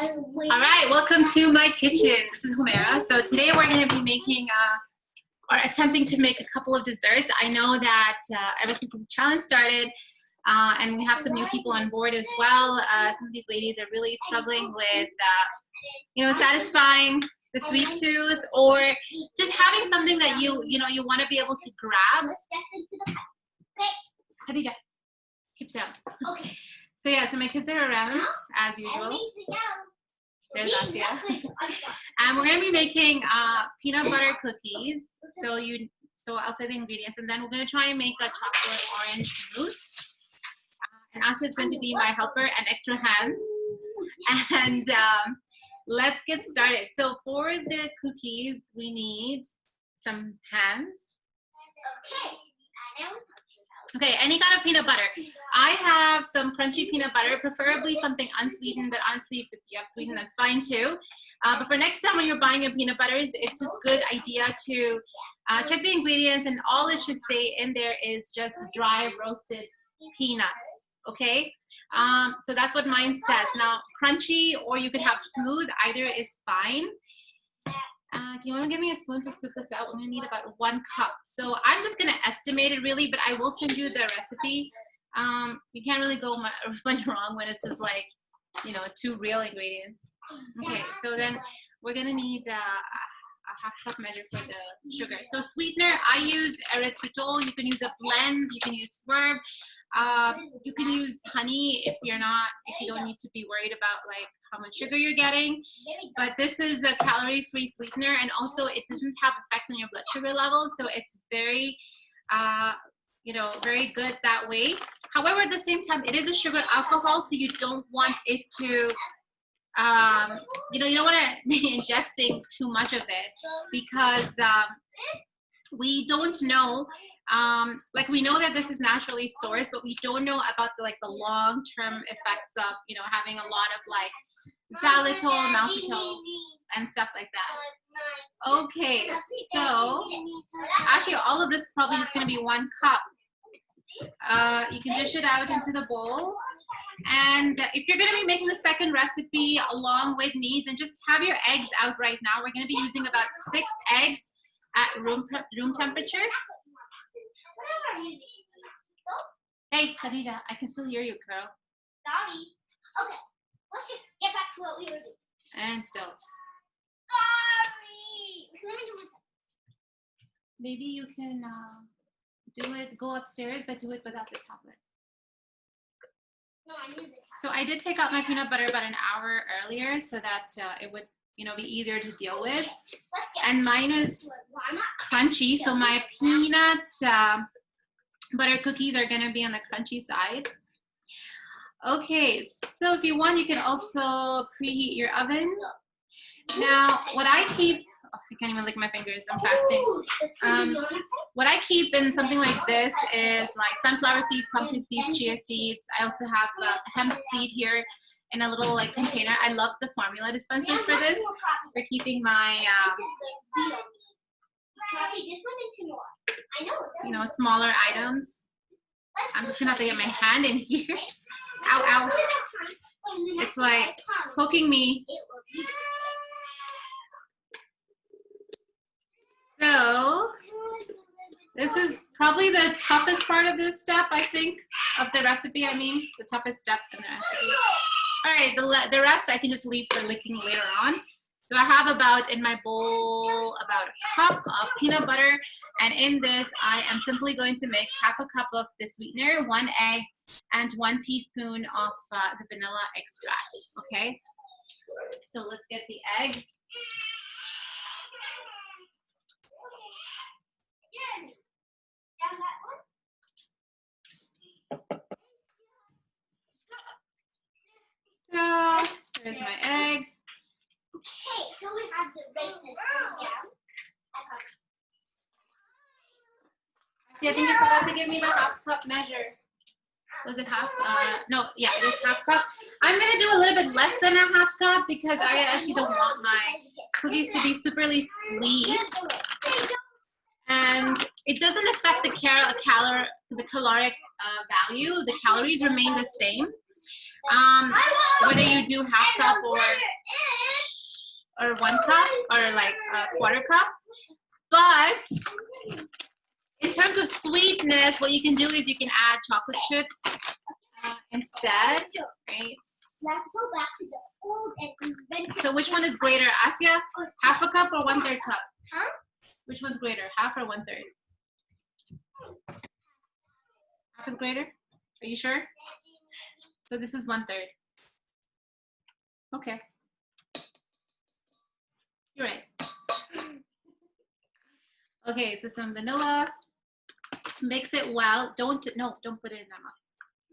All right, welcome to my kitchen. This is Humera. So today we're going to be making or attempting to make a couple of desserts. I know that ever since the challenge started, and we have some new people on board as well, some of these ladies are really struggling with, satisfying the sweet tooth, or just having something that you want to be able to grab. Khadija, keep down. Okay. So yeah, so my kids are around as usual. There's Asia. And we're gonna be making peanut butter cookies. So I'll say the ingredients, and then we're gonna try and make a chocolate orange mousse. And Asia is going to be my helper and extra hands. And let's get started. So for the cookies, we need some hands. Okay, any kind of peanut butter. I have some crunchy peanut butter, preferably something unsweetened, but honestly, if you have sweetened, that's fine too. But for next time when you're buying your peanut butters, it's just a good idea to check the ingredients, and all it should say in there is just dry roasted peanuts, okay? So that's what mine says. Now, crunchy, or you could have smooth, either is fine. You want to give me a spoon to scoop this out? We're going to need about 1 cup. So I'm just going to estimate it really, but I will send you the recipe. You can't really go much wrong when it's just like, 2 real ingredients. Okay, so then we're going to need a half-cup measure for the sugar. So sweetener, I use erythritol. You can use a blend. You can use Swerve. You can use honey if you don't need to be worried about like how much sugar you're getting. But this is a calorie-free sweetener, and also it doesn't have effects on your blood sugar levels, so it's very very good that way. However, at the same time, it is a sugar alcohol, so you don't want it to you don't want to be ingesting too much of it, because we don't know, we know that this is naturally sourced, but we don't know about the long-term effects of having a lot of xylitol, maltitol, and stuff like that. Okay, so actually all of this is probably just going to be 1 cup. You can dish it out into the bowl. And if you're going to be making the second recipe along with me, then just have your eggs out right now. We're going to be using about 6 eggs at room temperature. Hey, Khadija, I can still hear you, girl. Sorry. Okay, let's just get back to what we were doing. And still. Sorry. Let me do my thing. Maybe you can go upstairs, but do it without the tablet. No, I need the tablet. So I did take out my peanut butter about an hour earlier so that it would be easier to deal with. And mine is crunchy, so my peanut butter cookies are going to be on the crunchy side. Okay, so if you want, you can also preheat your oven. Now, what I keep, I can't even lick my fingers, I'm fasting. What I keep in something like this is like sunflower seeds, pumpkin seeds, chia seeds. I also have hemp seed here in a little container. I love the formula dispensers for this, for keeping my smaller items. I'm just gonna have to get my hand in here. Ow, ow. It's like poking me. So this is probably the toughest part of this step, I think, of the recipe. I mean, the toughest step in the recipe. All right, the rest I can just leave for licking later on. So I have in my bowl about 1 cup of peanut butter, and in this I am simply going to mix ½ a cup of the sweetener, 1 egg, and 1 teaspoon of the vanilla extract, okay? So let's get the egg. There's my egg. Okay, so we have to raise this down. See, I think you forgot to give me the ½ cup measure. Was it half? No, yeah, it is ½ cup. I'm gonna do a little bit less than a ½ cup because I actually don't want my cookies to be superly sweet, and it doesn't affect the caloric value. The calories remain the same. Whether you do half cup or 1 cup or like a quarter cup. But in terms of sweetness, what you can do is you can add chocolate chips instead, right? Let's go back to the old and So which one is greater, Asya? Half a cup or 1/3 cup? Huh? Which one's greater, half or 1/3? Half is greater? Are you sure? So this is 1/3. Okay. You're right. Okay, so some vanilla. Mix it well. Don't put it in that much.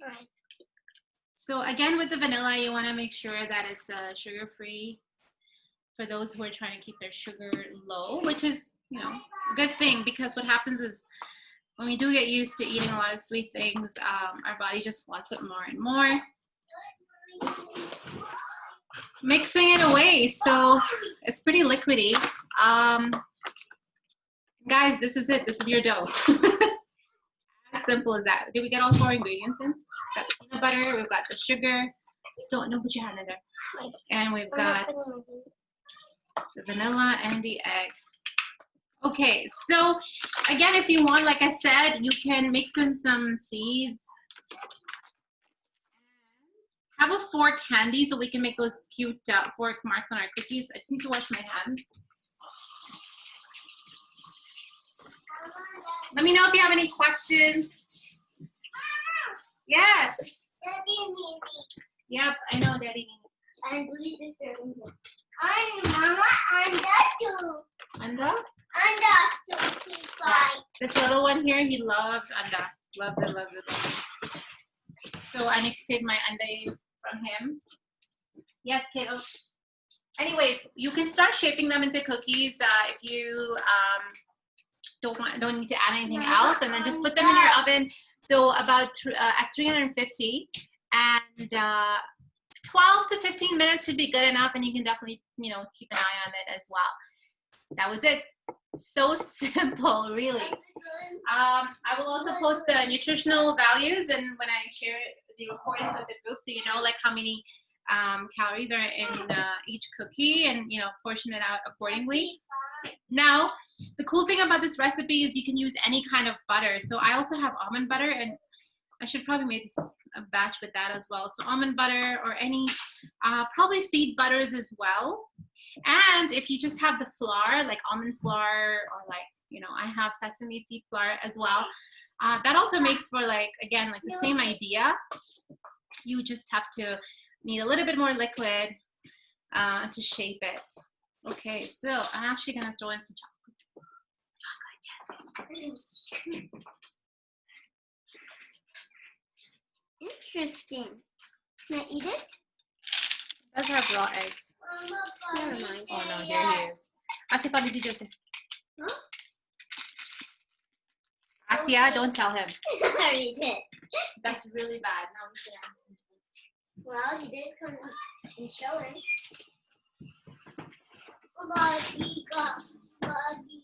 All right. So again, with the vanilla, you want to make sure that it's sugar-free for those who are trying to keep their sugar low, which is, you know, a good thing, because what happens is when we do get used to eating a lot of sweet things, our body just wants it more and more. Mixing it away, so it's pretty liquidy. Guys, this is it. This is your dough. As simple as that. Did we get all 4 ingredients in? We've got the peanut butter, we've got the sugar. Don't put your hand in there. And we've got the vanilla and the egg. Okay, so again, if you want, like I said, you can mix in some seeds. Have a fork handy so we can make those cute fork marks on our cookies. I just need to wash my hand. Let me know if you have any questions. Yes. Yep, I know, Daddy. And we just and Mama, and too. Anda? And too. This little one here, he loves Anda. Loves it, loves it. So I need to save my Anda from him. Yes, Keto. Anyways, you can start shaping them into cookies if you don't need to add anything else, and then just put them in your oven. So about at 350, and 12 to 15 minutes should be good enough, and you can definitely, you know, keep an eye on it as well. That was it. So simple, really. I will also post the nutritional values, and when I share the recordings of the group, so you know like how many calories are in each cookie, and you know, portion it out accordingly. Now, the cool thing about this recipe is you can use any kind of butter. So I also have almond butter, and I should probably make a batch with that as well. So almond butter or any, probably seed butters as well. And if you just have the flour, like almond flour, or like, you know, I have sesame seed flour as well. That also makes for like, again, like the same idea. You just have to need a little bit more liquid to shape it. Okay, so I'm actually gonna throw in some chocolate. Interesting. Can I eat it? It does have raw eggs. Never mind. Oh no, here he is. Asya, what did you just say? Asya, don't tell him. I already did. That's really bad. Now we should ask him. Well, he did come and show it. Buggy, buggy.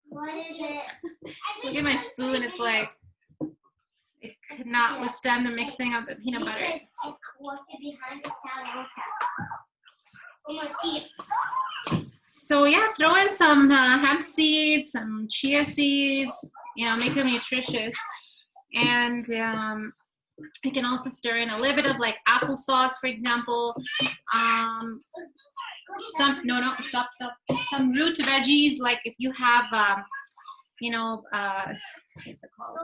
What is it? Look at my spoon. It's like it could not withstand the mixing of the peanut butter. What's behind the tower? Oh my teeth. So yeah, throw in some hemp seeds, some chia seeds. You know, make them nutritious. And you can also stir in a little bit of like applesauce, for example. Some some root veggies, like if you have you know, what's it called?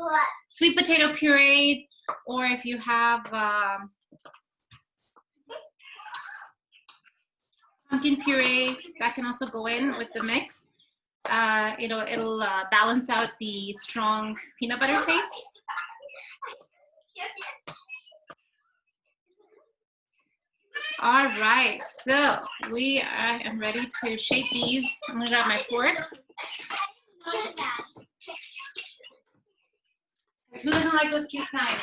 Sweet potato puree, or if you have pumpkin puree, that can also go in with the mix. It'll balance out the strong peanut butter taste. All right, so I am ready to shape these. I'm gonna grab my fork. Who doesn't like those cute signs?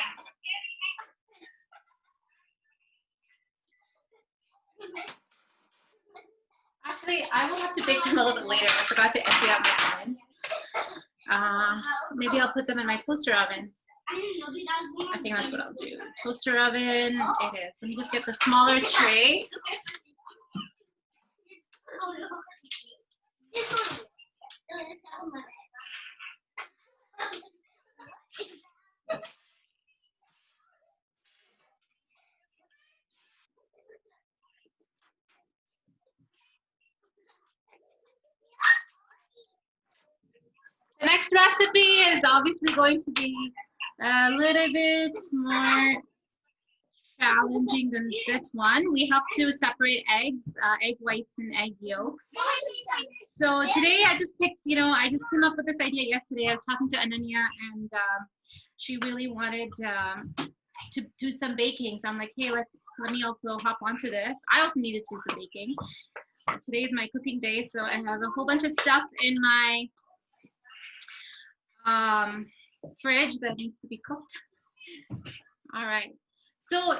Actually, I will have to bake them a little bit later. I forgot to empty out my oven. Maybe I'll put them in my toaster oven. I think that's what I'll do. Toaster oven it is. Let me just get the smaller tray. The next recipe is obviously going to be a little bit more challenging than this one. We have to separate eggs, egg whites and egg yolks. So today I just picked, I just came up with this idea yesterday. I was talking to Ananya and she really wanted to do some baking. So I'm like, hey, let me also hop onto this. I also needed to do some baking. Today is my cooking day, so I have a whole bunch of stuff in my fridge that needs to be cooked. All right, so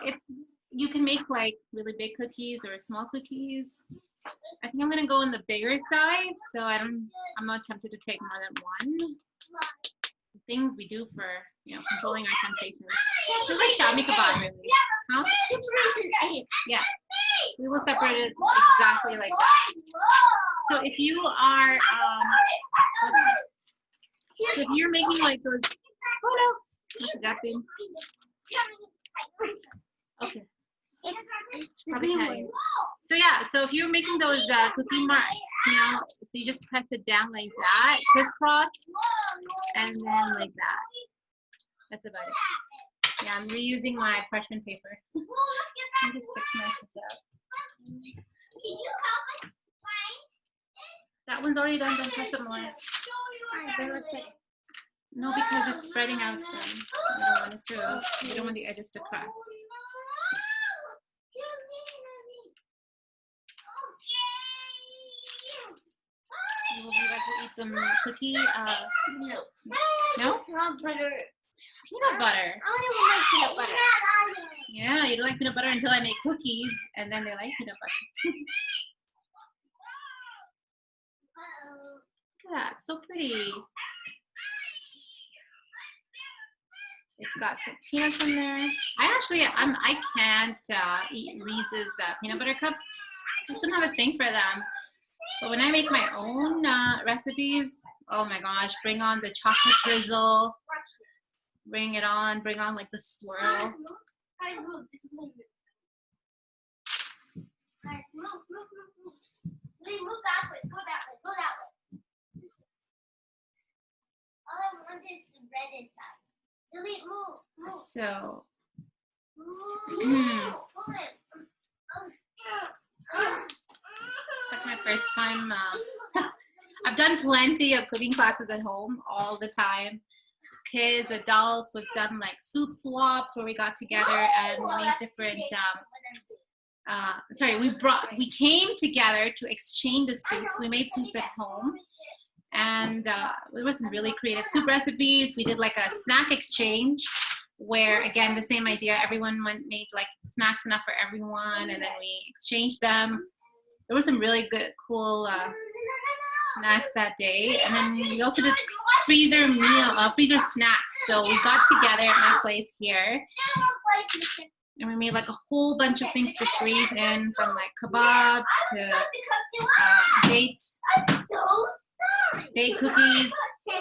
you can make like really big cookies or small cookies. I think I'm gonna go in the bigger size, so I'm not tempted to take more than one. Things we do for controlling our temptations. Just like shami kebab, really. Huh? Yeah, we will separate it exactly like that. So if you are so if you're making like those, oh no, look at that thing. Okay. Probably had. So yeah, so if you're making those cookie marks, so you just press it down like that, crisscross, and then like that. That's about it. Yeah, I'm reusing my parchment paper. Let me just fix my stuff up. That one's already done. Don't press it more. No, because it's spreading out. Then you don't want it to. You don't want the edges to crack. You guys will eat the cookie. No? Not butter. Peanut butter. I don't like peanut butter. Yeah, you don't like peanut butter until I make cookies, and then they like peanut butter. Look at that, so pretty. It's got some peanuts in there. I can't eat Reese's peanut butter cups. Just don't have a thing for them. But when I make my own recipes, oh my gosh, bring on the chocolate drizzle. Bring it on. Bring on like the swirl. Guys, move. Just move. Guys, move. Please move backwards. Go that way. All I want is the red inside. Delete, move. So. Pull it. It's like my first time. I've done plenty of cooking classes at home all the time. Kids, adults, we've done like soup swaps where we got together and we made different. We came together to exchange the soups. We made soups at home, and there were some really creative soup recipes. We did like a snack exchange where, again, the same idea. Everyone made like snacks enough for everyone, and then we exchanged them. There were some really good, cool snacks that day, and then we also did freezer snacks. So we got together at my place here, and we made like a whole bunch of things to freeze in, from like kebabs to date cookies. I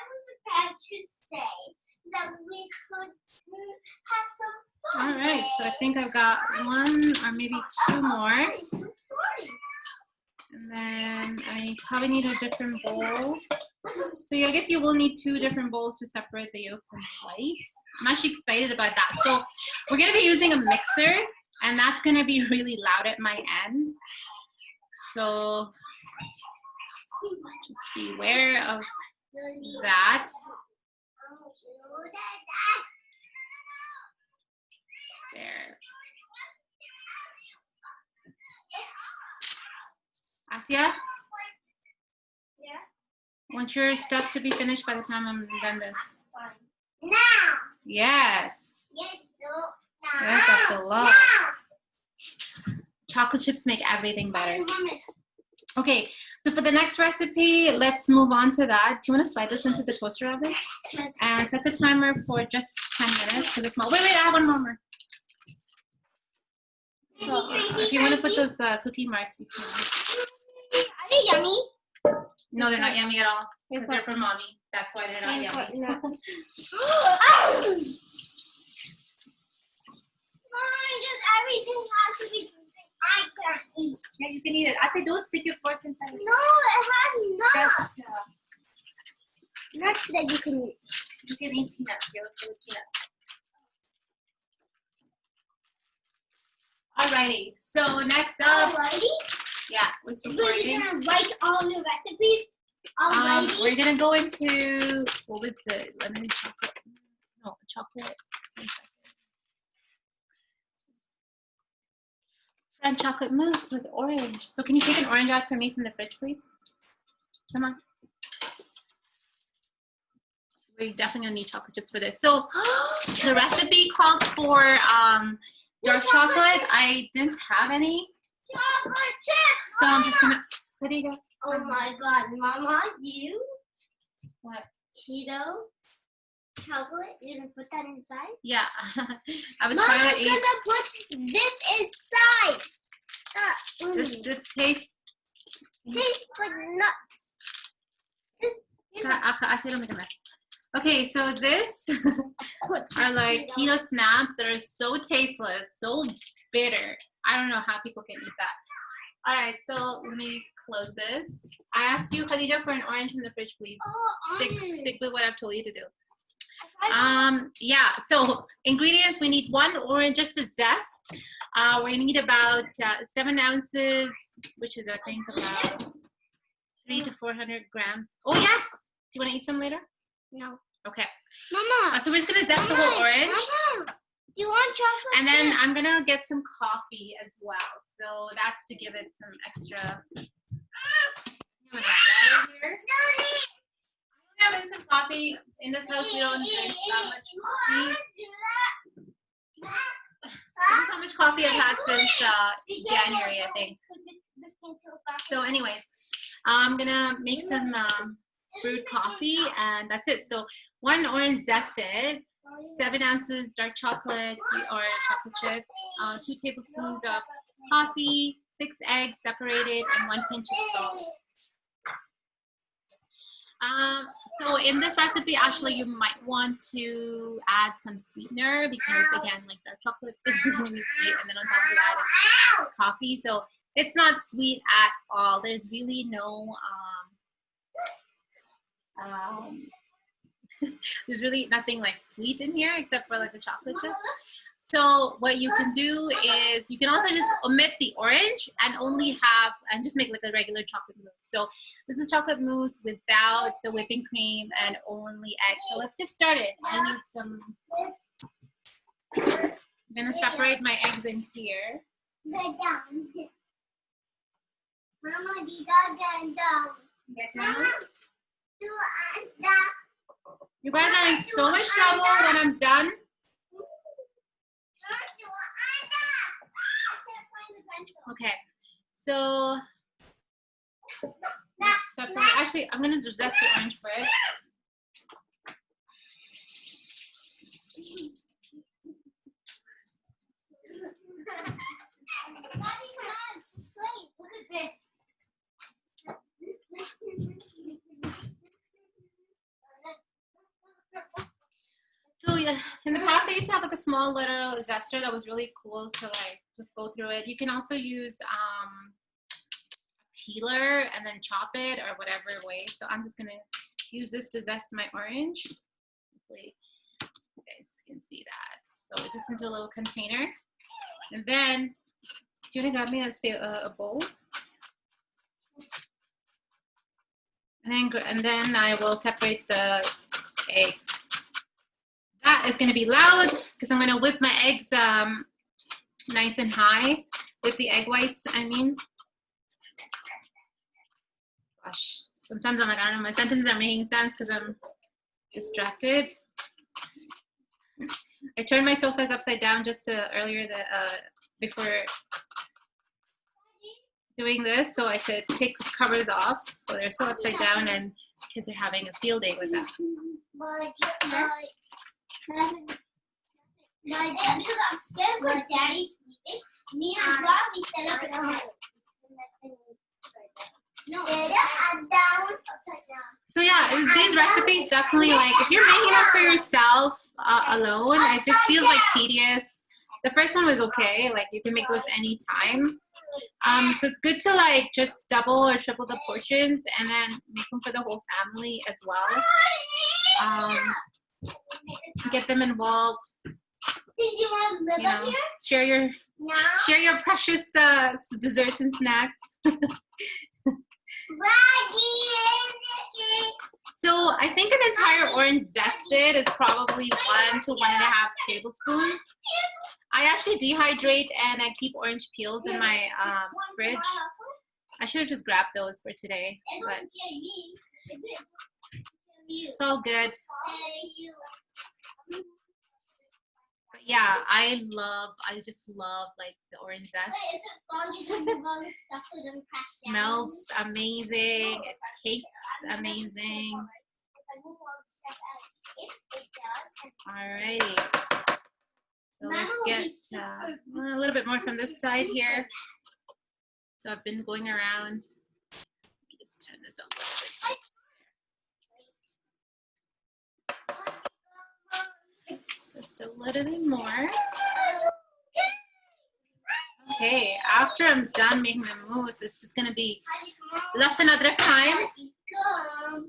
was about to say that we could have some fun. All right, so I think I've got one or maybe two more. And then I probably need a different bowl. So yeah, I guess you will need two different bowls to separate the yolks and the whites. I'm actually excited about that. So we're gonna be using a mixer, and that's gonna be really loud at my end. So just beware of that. There. Asia? Yeah? Want your stuff to be finished by the time I'm done this? Now! Yes. Yes, Yes, that's a lot. Chocolate chips make everything better. Okay, So for the next recipe, let's move on to that. Do you want to slide this into the toaster oven? And set the timer for just 10 minutes for the small. Wait, I have one more. So, if you want to put those cookie marks, you can. Are they yummy? No, they're not yummy at all. Because they're for mommy. That's why they're not yummy. Mom, just everything has to be something I can't eat. Yeah, you can eat it. I say don't stick your fork inside. No, it has nuts. Just, Nuts that you can eat. you can eat peanuts. You'll eat peanuts. Alrighty. So next up, Alrighty? yeah, it's We're recording. gonna write all the recipes. Alrighty? We're gonna go into what was the lemon chocolate? No, chocolate. One second. French chocolate mousse with orange. So can you take an orange out for me from the fridge, please? Come on. We're definitely gonna need chocolate chips for this. So the recipe calls for dark chocolate. I didn't have any, Chocolate chips! so I'm just gonna. There you go. Oh my god, Mama, you? What? Cheeto? Chocolate? You gonna put that inside? Yeah, I was Mama's trying to eat. gonna put this inside. This tastes. Tastes like nuts. This is Actually, don't make a mess. Okay, so this are like keto snaps that are so tasteless, so bitter. I don't know how people can eat that. All right, so let me close this. I asked you, Khadija, for an orange from the fridge, please. Stick with what I've told you to do. Yeah, so ingredients, we need 1 orange, just the zest. We're gonna need about 7 ounces, which is I think about 300 to 400 grams. Oh yes, do you want to eat some later? No. Okay. Mama. So we're just gonna zest the whole orange. Mama, do you want chocolate? And then I'm gonna get some coffee as well. So that's to give it some extra. You have enough water here. I'm having some coffee. In this house, we don't drink that much coffee. This is how much coffee I've had since January, I think. So anyways, I'm gonna make some brewed coffee, and that's it. So 1 orange zested, 7 ounces dark chocolate or chocolate chips, 2 tablespoons of coffee, 6 eggs separated, and 1 pinch of salt. So in this recipe, actually, you might want to add some sweetener because, again, like dark chocolate isn't going to be sweet, and then on top of that, it's coffee. So it's not sweet at all. There's really no there's really nothing like sweet in here except for like the chocolate chips. So what you can do is you can also just omit the orange and only have and just make like a regular chocolate mousse. So this is chocolate mousse without the whipping cream and only eggs. So let's get started. I need some. I'm gonna separate my eggs in here. Get down. You guys are in so much trouble when I'm done. Okay, so let's separate. Actually, I'm gonna zest the orange first. So yeah, in the past I used to have like a small little zester that was really cool to like just go through it. You can also use a peeler and then chop it or whatever way. So I'm just gonna use this to zest my orange. Hopefully you guys can see that. So just into a little container. And then, do you wanna grab me a bowl? And then I will separate the eggs. That is going to be loud because I'm going to whip my eggs nice and high. Whip the egg whites, I mean. Gosh, sometimes I'm like, I don't know, my sentences are making sense because I'm distracted. I turned my sofas upside down just to earlier before. doing this so I could take the covers off. So they're still upside down and kids are having a field day with them. My daddy's sleeping. Me and Bob, we set up a table. No, down, upside down. So yeah, these recipes definitely, like, if you're making them for yourself alone, it just feels like tedious. The first one was okay, like you can make those anytime. So it's good to like just double or triple the portions and then make them for the whole family as well. Get them involved. You know, share your precious desserts and snacks. So I think an entire orange zested is probably 1 to 1.5 tablespoons. I actually dehydrate and I keep orange peels in my fridge. I should have just grabbed those for today, but it's all good. But yeah, I just love like the orange zest. Smells amazing. It tastes amazing. Alrighty. So let's get a little bit more from this side here. So I've been going around. Let me just turn this up a little bit. Just a little bit more. Okay, after I'm done making the mousse, it's just gonna be less than another time.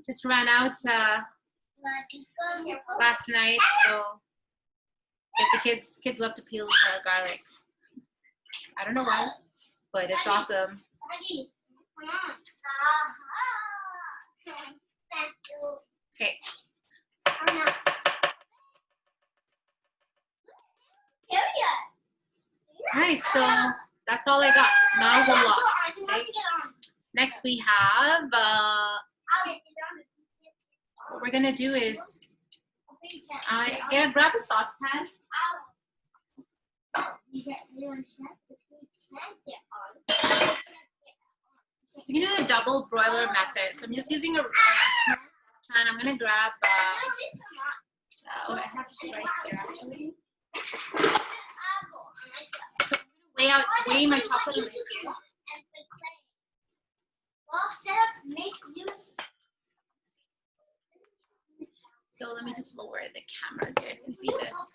Just ran out last night, so get the kids love to peel garlic. I don't know why, but it's awesome. Okay. Nice, so that's all I got. Not a whole lot. Okay. Next we have, what we're gonna do is, grab a saucepan. So you can do the double broiler method. So I'm just using a small saucepan. I'm gonna grab, I have it right here actually. So I'm gonna weigh my chocolate on the scale. So let me just lower the camera so you guys can see this.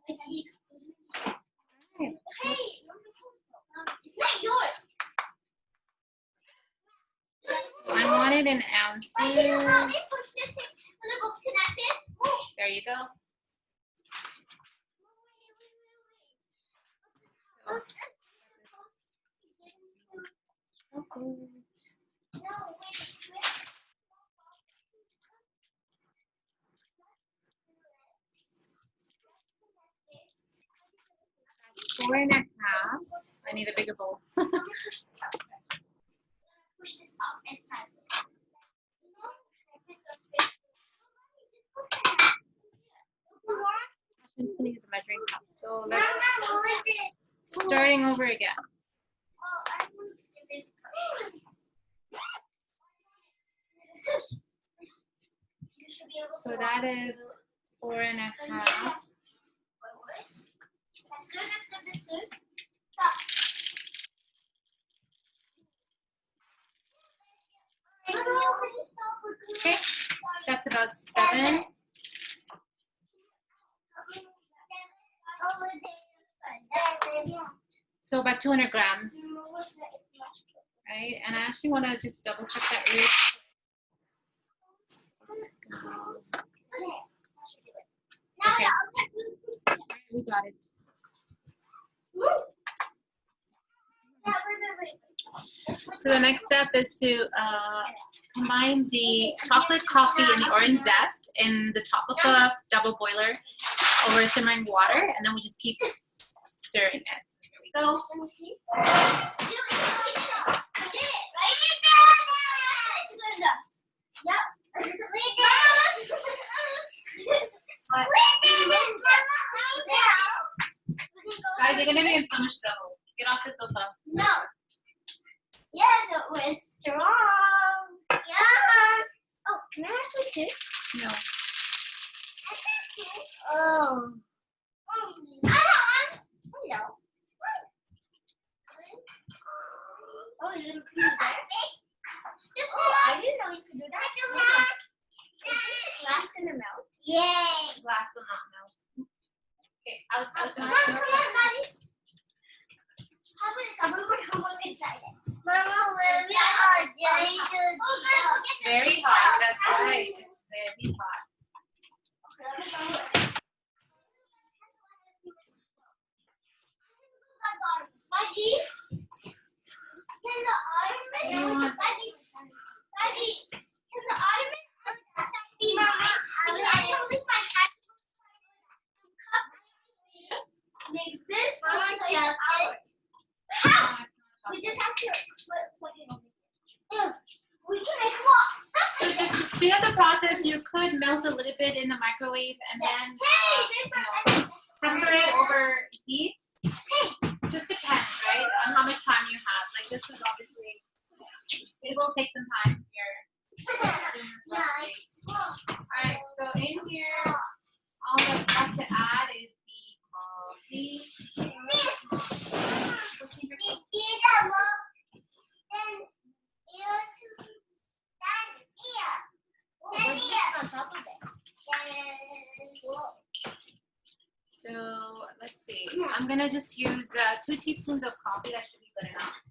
It's not yours. I want it in ounces. There you go. That's 4.5. I need a bigger bowl. Push this up and sideways. I'm just going to use a measuring cup. So let's starting over again. So that is 4.5. That's good. Okay, that's about 7. So about 200 grams, right? And I actually want to just double check that real quick. Okay, we got it. So the next step is to combine the chocolate coffee and the orange zest in the top of a double boiler over simmering water, and then we just keep stirring it. Here we go. Guys, you're gonna be in so much trouble. Get off the sofa. too? No. Oh. I don't know. Oh, you can do that? I didn't know you could do that. Is the glass gonna melt? Yay! Glass will not melt. Okay, out. Come on, buddy. I'm gonna look inside it. Mama, where we are going to be. Very hot, that's right. It's very hot. Daddy, can the ottoman be mine? Because I don't leave my hat make this like ours. How? We just have to we can make what? So to speed up the process, you could melt a little bit in the microwave and then temper it over heat. Just depends, right, on how much time you have. Like this is obviously, it will take some time here. Alright, so in here, all that's left to add is the coffee. So let's see. I'm gonna just use 2 teaspoons of coffee. That should be good enough.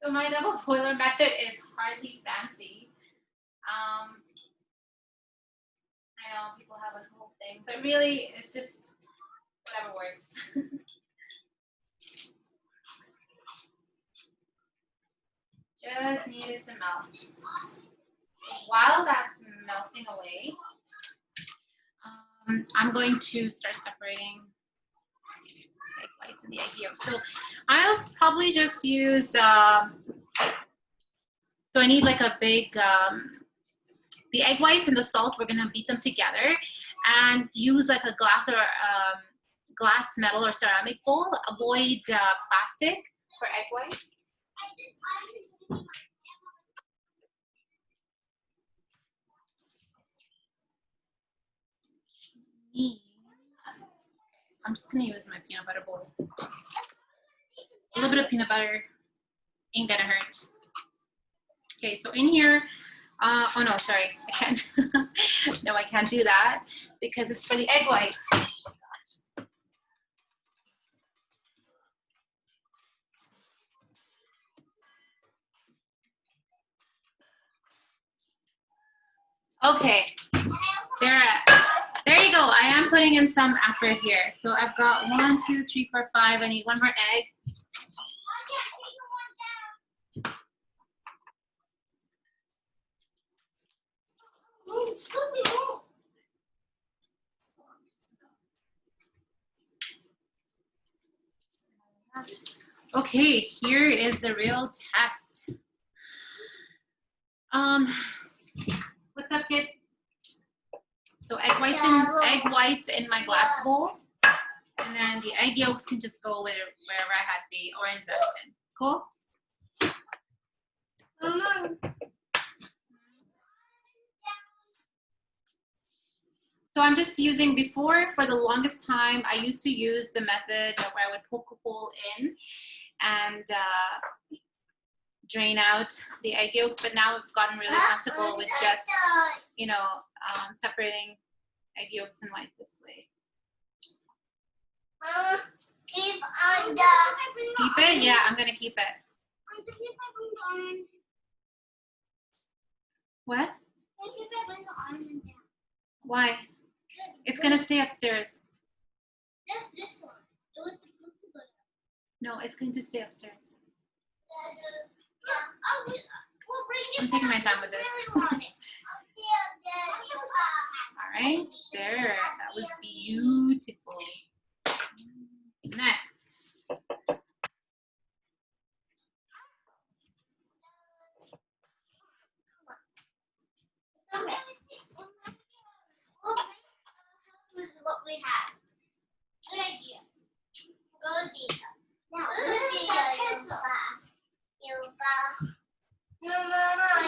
So my double boiler method is hardly fancy. I know people have like a whole thing, but really it's just whatever works. Just need it to melt. So while that's melting away, I'm going to start separating egg whites and the egg yolk. So I'll probably just use, so I need like a big, the egg whites and the salt, we're gonna beat them together and use like a glass or glass, metal or ceramic bowl. Avoid plastic for egg whites. I'm just gonna use my peanut butter bowl. A little bit of peanut butter ain't gonna hurt. Okay, so in here, oh no, sorry, I can't. No, I can't do that because it's for the egg whites. Okay, there you go. I am putting in some effort here. So I've got 1, 2, 3, 4, 5. I need 1 more egg. Okay, here is the real test. What's up, kid? So egg whites in my glass bowl, and then the egg yolks can just go wherever I had the orange zest in. Cool? So I'm just using, before, for the longest time, I used to use the method where I would poke a hole in and drain out the egg yolks, but now I've gotten really comfortable with just, you know, separating egg yolks and white this way. Keep it? Yeah, I'm gonna keep it. What? Why? It's gonna stay upstairs. Just this one. It was supposed to go down. No, it's going to stay upstairs. Oh, we'll bring it. I'm taking my time with this. Really want it. All right, there. That was beautiful. Next. Okay. We'll with what we have. Good idea. Good idea. Now, pencil. Yoga. No,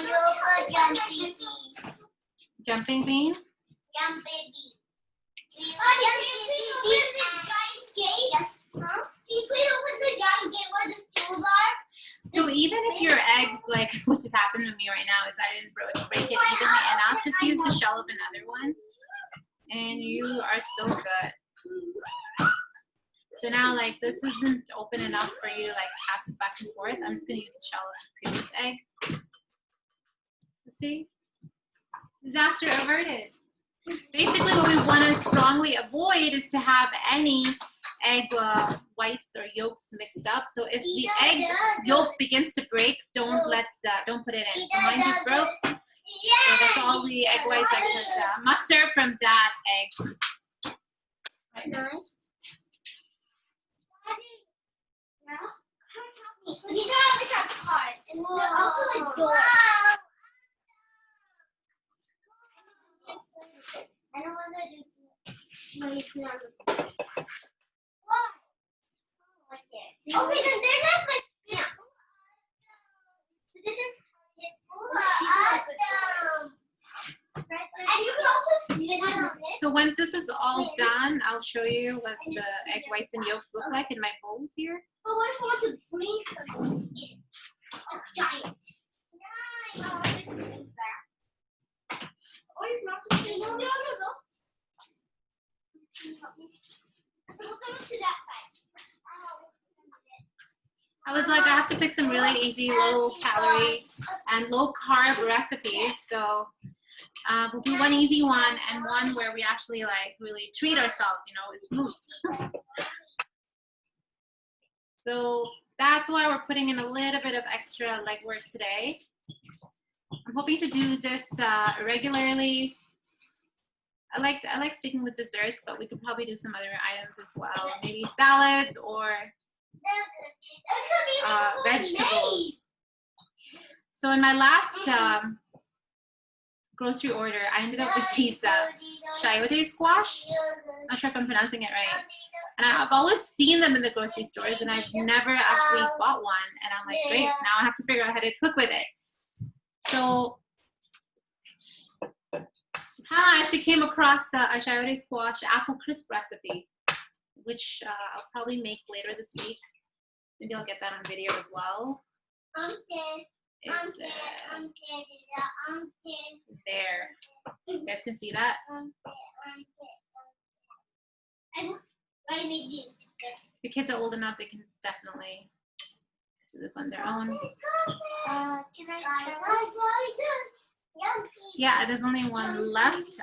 yoga jumping bee. Jumping bean? Jumping bee. Jumping bee. The giant gate. Huh? Can you please open the giant gate where the stools are? So even if your eggs, like what just happened to me right now is I didn't break it evenly enough, just use the shell of another one and you are still good. So now like this isn't open enough for you to like pass it back and forth. I'm just gonna use the shell of the previous egg. So see? Disaster averted. Basically what we want to strongly avoid is to have any egg whites or yolks mixed up. So if the egg yolk begins to break, don't put it in. So mine just broke. So that's all the egg whites I could muster from that egg. Right, next. These are like our cards, and they're also like doors. I don't want to do no, you cannot. Why? Like this. Okay, then they're not like spin. So this is and you can also spin it on this. So when this is all done, I'll show you what the egg whites and yolks look like in my bowls here. But what if I want to bring something in? A giant. Or you can also just no. We'll go to that side. I was like, I have to pick some really easy low-calorie and low-carb recipes. So we'll do one easy one and one where we actually like really treat ourselves. You know, it's mousse. So that's why we're putting in a little bit of extra legwork today. I'm hoping to do this regularly. I like sticking with desserts, but we could probably do some other items as well. Maybe salads or vegetables. So in my last grocery order, I ended up with these chayote squash. Not sure if I'm pronouncing it right. And I've always seen them in the grocery stores, and I've never actually bought one. And I'm like, great, now I have to figure out how to cook with it. So Hannah actually came across a chayote squash apple crisp recipe, which I'll probably make later this week. Maybe I'll get that on video as well. There. You guys can see that? Your kids are old enough, they can definitely do this on their own. Yeah, there's only one left.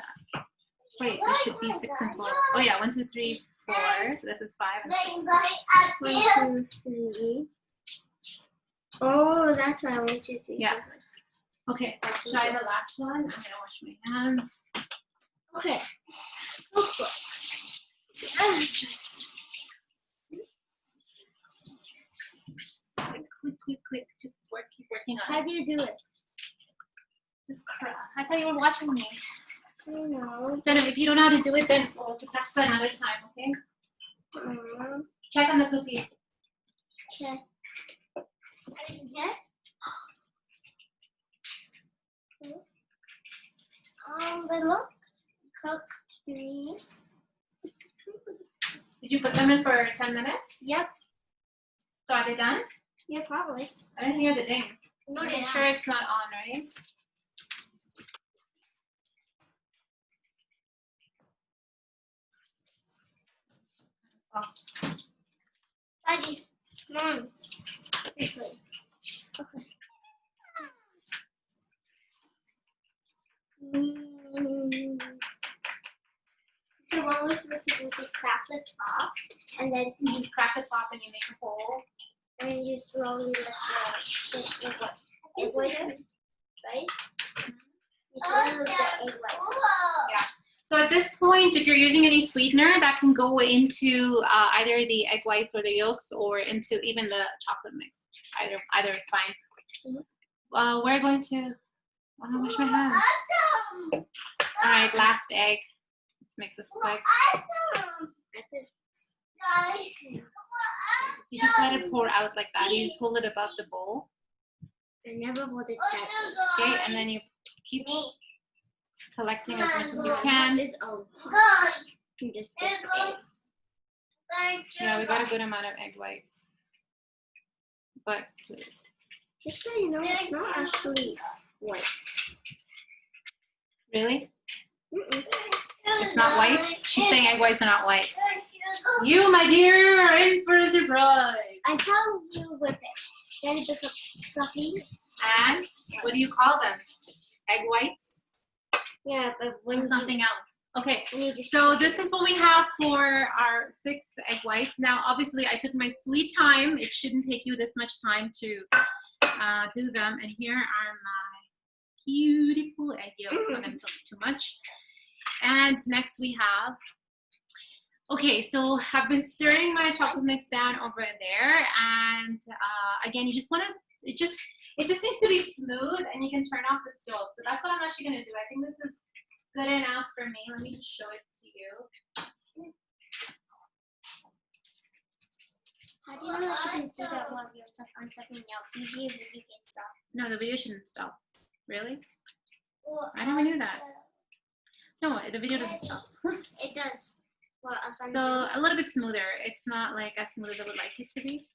Wait, there should be 6 in total. Oh yeah, 1, 2, 3, 4. This is 5 and 6. 1, 2, 3. Oh, that's why 1, 2, 3. Yeah. Okay, I'll try the last one. I'm gonna wash my hands. Okay. Quick. Just keep working on it. How do you do it? Just I thought you were watching me. I know. Then if you don't know how to do it, then we'll have to practice another time, okay? Check on the cookies. Check. They look cooked to me. Did you put them in for 10 minutes? Yep. So are they done? Yeah, probably. I didn't hear the ding. No, Make sure it's not on, right? Soft. Buddy, come on. This way. Okay. So then what we're supposed to do is crack the top, and then You crack the top and you make a hole. and you slowly lift the egg white, right? You slowly lift the egg white. Yeah. So at this point, if you're using any sweetener, that can go into either the egg whites or the yolks, or into even the chocolate mix. Either is fine. We're going to. I want to wash my hands. All right, last egg. Let's make this quick. So you just let it pour out like that. You just hold it above the bowl. I never hold it tight. Okay, and then you keep collecting as much as you can. You just 6 eggs. Yeah, we got a good amount of egg whites. But Just so you know, it's not actually white. really? It's not white? She's saying egg whites are not white. You, my dear, are in for a surprise. Until you whip it. Then it becomes fluffy. And what do you call them? Egg whites? Yeah, but when Or something else. Okay, you just so this is what we have for our 6 egg whites. Now, obviously, I took my sweet time. It shouldn't take you this much time to do them. And here are my beautiful egg yolks. I'm not going to tell you too much. And next we have, okay, so I've been stirring my chocolate mix down over there. And again, you just want to, it just needs to be smooth, and you can turn off the stove. So that's what I'm actually going to do. I think this is good enough for me. Let me just show it to you. How do you know that you can see that while you're on something else? Usually a video can stop. No, the video shouldn't stop. Really? I never knew that. No, the video doesn't stop. It does. For us on So a little bit smoother. It's not like as smooth as I would like it to be.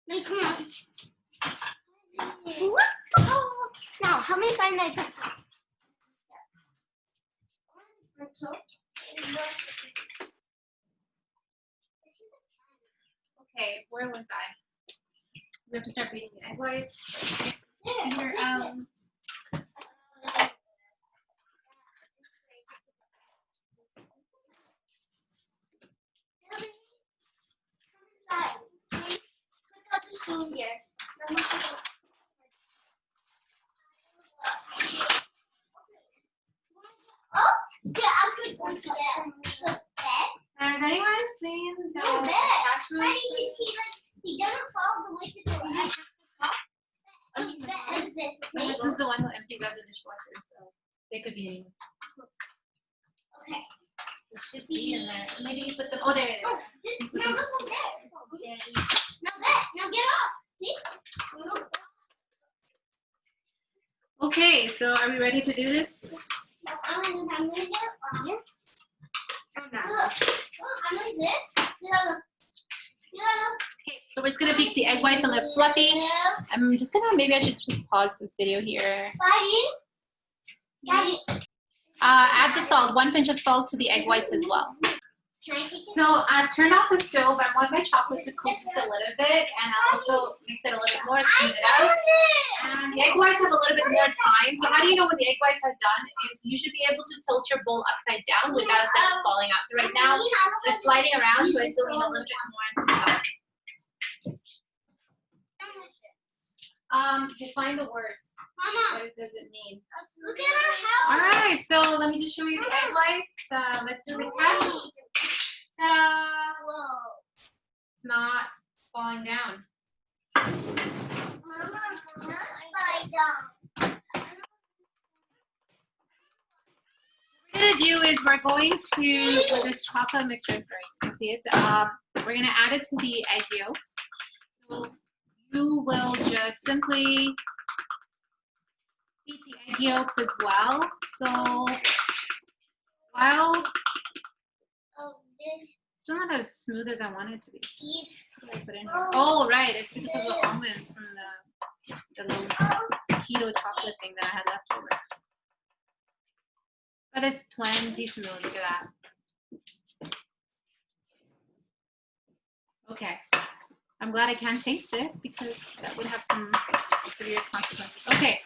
Hey, come on. Now, how many find I put? Okay, where was I? We have to start beating the egg whites. Here out. Here. Oh, yeah, I could go to that. Has anyone seen the No bed. attachment? He doesn't follow the way to the left. My husband's the one who empties out the dishwasher, so they could be anywhere. Okay. It should be in there. Maybe you put them. Oh, there it Oh, is. no, look over there. Now that. Now get off. See? Okay, so are we ready to do this? I'm gonna get it. Yes. Look. I'm like this. Look. Okay, so we're just gonna beat the egg whites a little fluffy. I'm just gonna, maybe I should just pause this video here. Daddy. Add the salt, 1 pinch of salt to the egg whites as well. Can I take it? So I've turned off the stove. I want my chocolate to cook just a little bit, and I'll also mix it a little bit more, smooth it out. And the egg whites have a little bit more time. So how do you know when the egg whites are done? Is you should be able to tilt your bowl upside down without them falling out. So right now they're sliding around, so I still need a little bit more to go. Define the words. Mama, What does it mean? look at our All house. right, so let me just show you the egg whites. Let's do the test. Ta-da! Whoa. It's not falling down. Mama, upside down. What we're gonna do is we're going to, with this chocolate mixture, sorry, you can see it. We're gonna add it to the egg yolks. So you will just simply beat the egg yolks as well. So while still not as smooth as I want it to be. What did I put in here? Oh, right, it's because of the almonds from the little keto chocolate thing that I had left over. But it's plenty smooth. Look at that. Okay. I'm glad I can't taste it because that would have some severe consequences. Okay,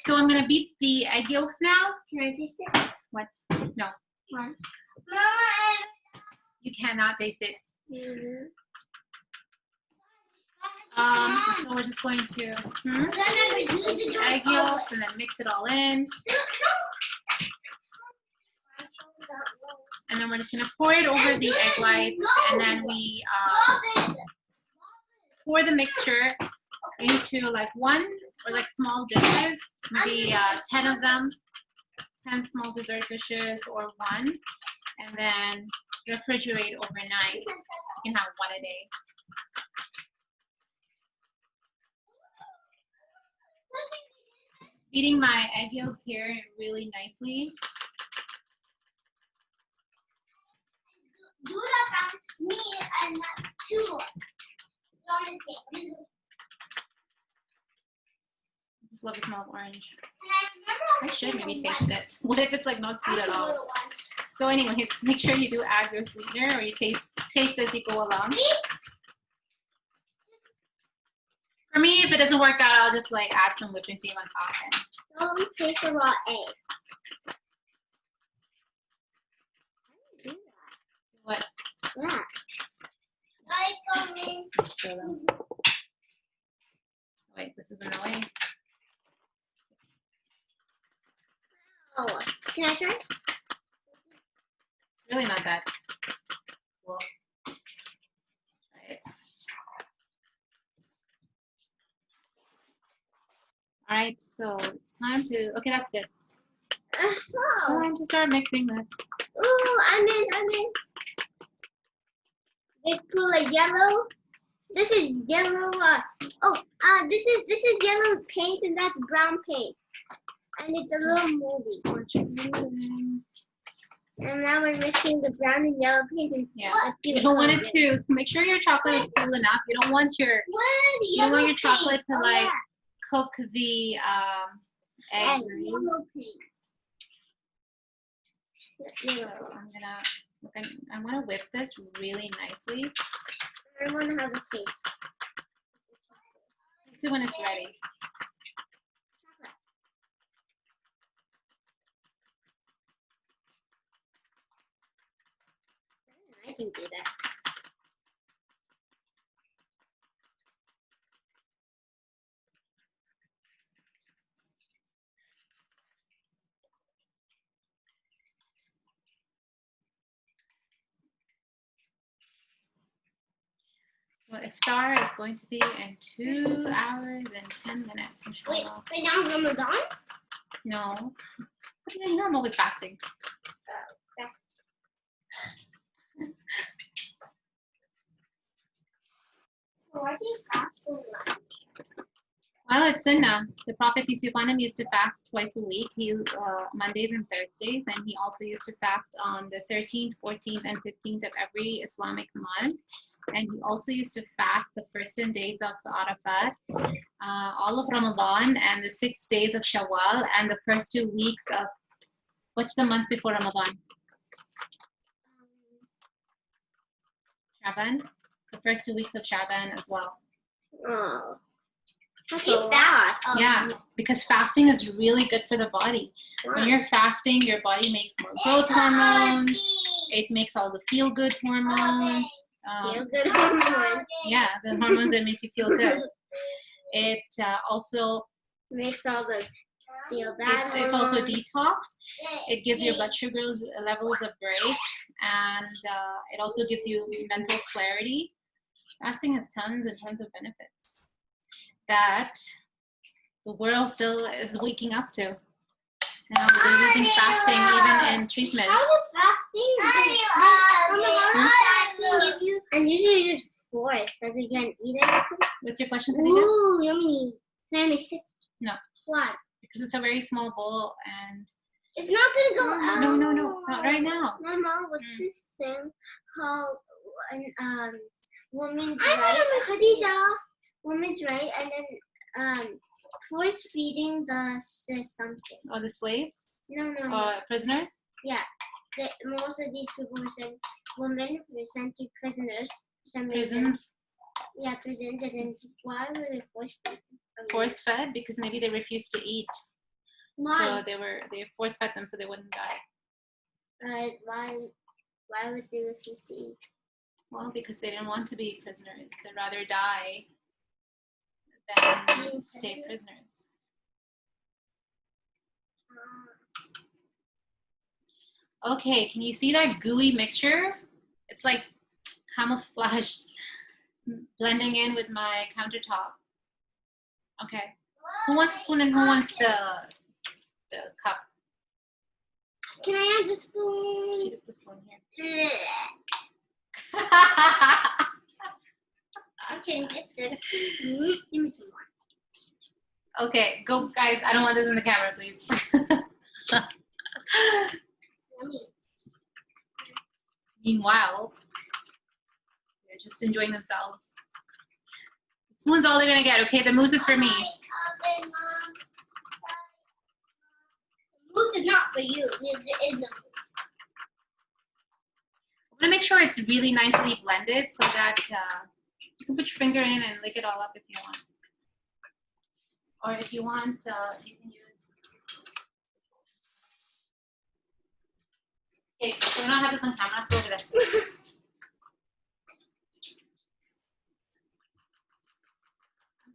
so I'm gonna beat the egg yolks now. Can I taste it? What? No. Mama, You cannot taste it. So we're just going to egg yolks and then mix it all in. And then we're just going to pour it over the egg whites, and then we pour the mixture into like one or like small dishes, maybe 10 of them, 10 small dessert dishes or one, and then refrigerate overnight. You can have one a day. Beating my egg yolks here really nicely. me and 2 more. Just love the smell of orange. I should maybe taste it. What if it's like not sweet at all? So anyways, make sure you do add your sweetener, or you taste as you go along. For me, if it doesn't work out, I'll just like add some whipping cream on top. And don't taste the raw eggs. What? Yeah. Show them. Wait, this is in the way. Oh, can I try? Really not that cool. Try it. All right, so it's time to. Okay, that's good. Time to start mixing this. Oh, I'm in. They pull a yellow. This is yellow. This is yellow paint, and that's brown paint, and it's a little moldy. And now we're mixing the brown and yellow paint. And yeah, you don't want it to. So make sure your chocolate is cool enough. You don't want your chocolate to like cook the egg. So I'm gonna whip this really nicely. I want to have a taste. See when it's ready. I can do that. So iftar is going to be in 2 hours and 10 minutes. Inshallah. Wait, now Ramadan? No. You know I'm always fasting. Why do you fast so much? Well, it's sunnah. The Prophet, peace be upon him, used to fast twice a week. He Mondays and Thursdays, and he also used to fast on the 13th, 14th, and 15th of every Islamic month. And he also used to fast the first 10 days of Arafat, all of Ramadan, and the 6 days of Shawwal, and the first 2 weeks of, what's the month before Ramadan? Shaban. The first 2 weeks of Shaban as well. Oh. That's a lot. Yeah, because fasting is really good for the body. When you're fasting, your body makes more growth hormones. It makes all the feel-good hormones. Feel-good hormones. Yeah, the hormones that make you feel good. It also makes all the feel bad. It's also detox. It gives your blood sugar levels a break, and it also gives you mental clarity. Fasting has tons and tons of benefits that the world still is waking up to. Now they're using fasting even in treatments. How does fasting give you? And usually you just force that you can't eat anything. What's your question, Khadija? Ooh, yummy. Can I mix it? No. Why? Because it's a very small bowl and it's not gonna go out. No, not right now. Mama, what's this thing called? Women's right. Khadija. Women's right, and then force feeding the something. Oh, the slaves? No. Prisoners? Yeah. Most of these people were sent. Women were sent to prisoners for some reason. Prisons? Yeah, prisons. And then why were they force fed? Force fed because maybe they refused to eat. Why? So they force fed them so they wouldn't die. Why would they refuse to eat? Well, because they didn't want to be prisoners. They'd rather die than stay prisoners. Okay, can you see that gooey mixture? It's like camouflage blending in with my countertop. Okay. Who wants the spoon and who wants the cup? Can I have the spoon? She took the spoon here. Okay, it's good. Give me some more. Okay, go guys. I don't want this in the camera, please. Meanwhile, they're just enjoying themselves. The spoon's all they're gonna get, okay? The mousse is for me. Mousse is not for you. There is no mousse. I'm gonna make sure it's really nicely blended so that you can put your finger in and lick it all up if you want. Or if you want, you can use. Okay, so we don't have this on camera. Go over there.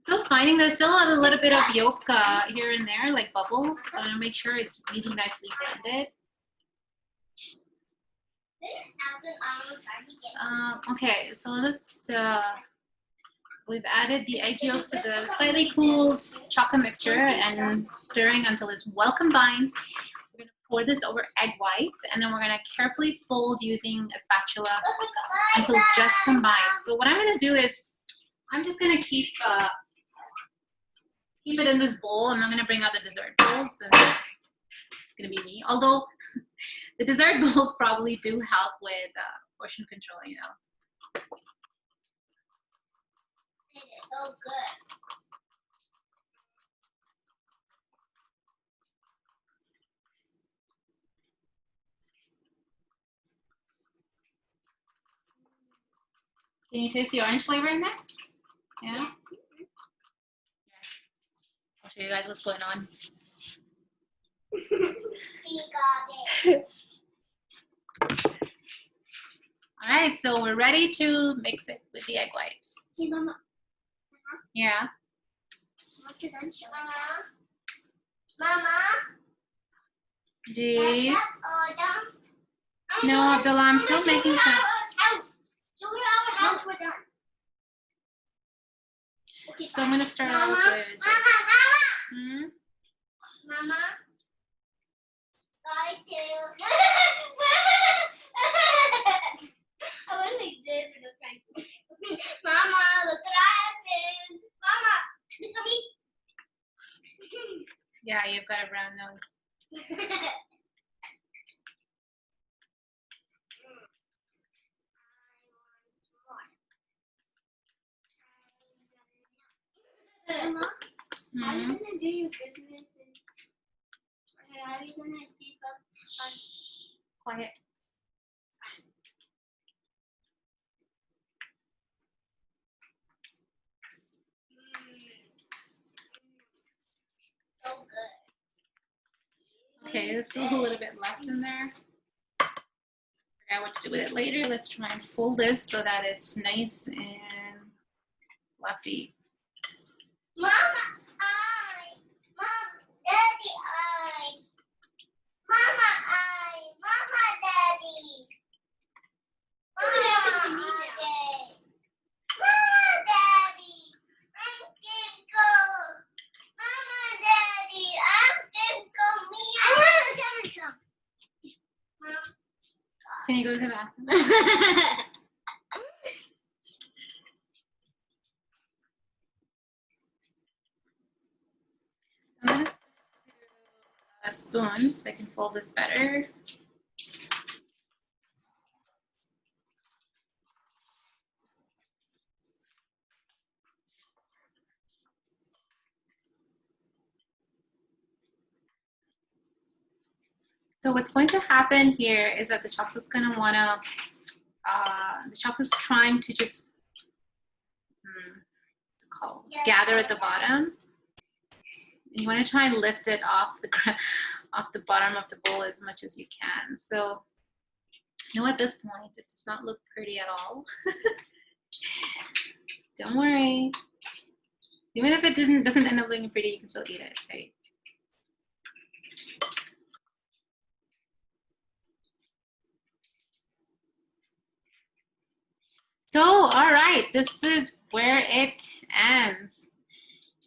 Still finding there's still a little bit of yolk here and there, like bubbles. So I'm gonna make sure it's really nicely blended. Okay, so let's. We've added the egg yolks to the slightly cooled chocolate mixture and stirring until it's well combined. We're gonna pour this over egg whites, and then we're gonna carefully fold using a spatula until it's just combined. So what I'm gonna do is, I'm just gonna keep it in this bowl, and I'm gonna bring out the dessert bowls, and it's gonna be me. Although the dessert bowls probably do help with portion control, you know. So good. Can you taste the orange flavor in there? Yeah? I'll show you guys what's going on. We got it. All right, so we're ready to mix it with the egg whites. Hey, Mama. Yeah? What's your lunch? Mama. G. No, Abdullah, I'm still making some. Once we're done. Okay, So I'm gonna start off with just. Hmm? Mama. I want to make this for the friend. Mama, look what happened. Mama, look at me. Yeah, you've got a brown nose. Mama, how are you Hmm? gonna do your business? How are you gonna keep up on? Quiet. So good. Okay, there's still a little bit left in there. Forgot what to do with it later. Let's try and fold this so that it's nice and fluffy. Mama, Daddy, Mama, Daddy. Mama, Daddy, I'm Kinko. Mama, Daddy, I'm Kinko. Me, I want to look at myself. Can you go to the bathroom? I'm gonna switch to a spoon so I can fold this better. So what's going to happen here is that the chocolate's gonna wanna, the chocolate's trying to just, what's it called? Gather at the bottom. You want to try and lift it off the bottom of the bowl as much as you can. So No, at this point, it does not look pretty at all. Don't worry. Even if it doesn't end up looking pretty, you can still eat it, right? So, all right, this is where it ends.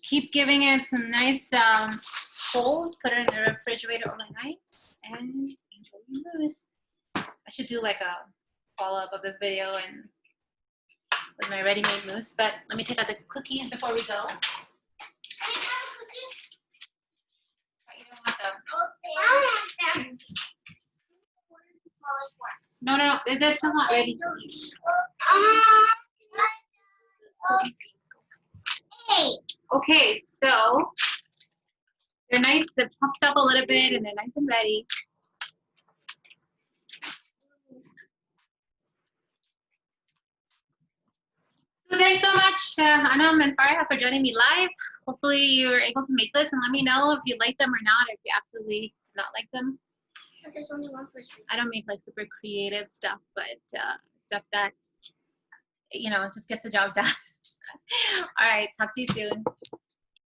Keep giving it some nice holes. Put it in the refrigerator overnight, and enjoy your mousse. I should do like a follow-up of this video and with my ready-made mousse. But let me take out the cookies before we go. You don't want them. No, they're still not ready to eat. Okay, so they're nice. They're puffed up a little bit, and they're nice and ready. So thanks so much, Anam and Farha, for joining me live. Hopefully you were able to make this, and let me know if you like them or not, or if you absolutely did not like them. So there's only one person. I don't make like super creative stuff, but stuff that, you know, just gets the job done. All right, talk to you soon.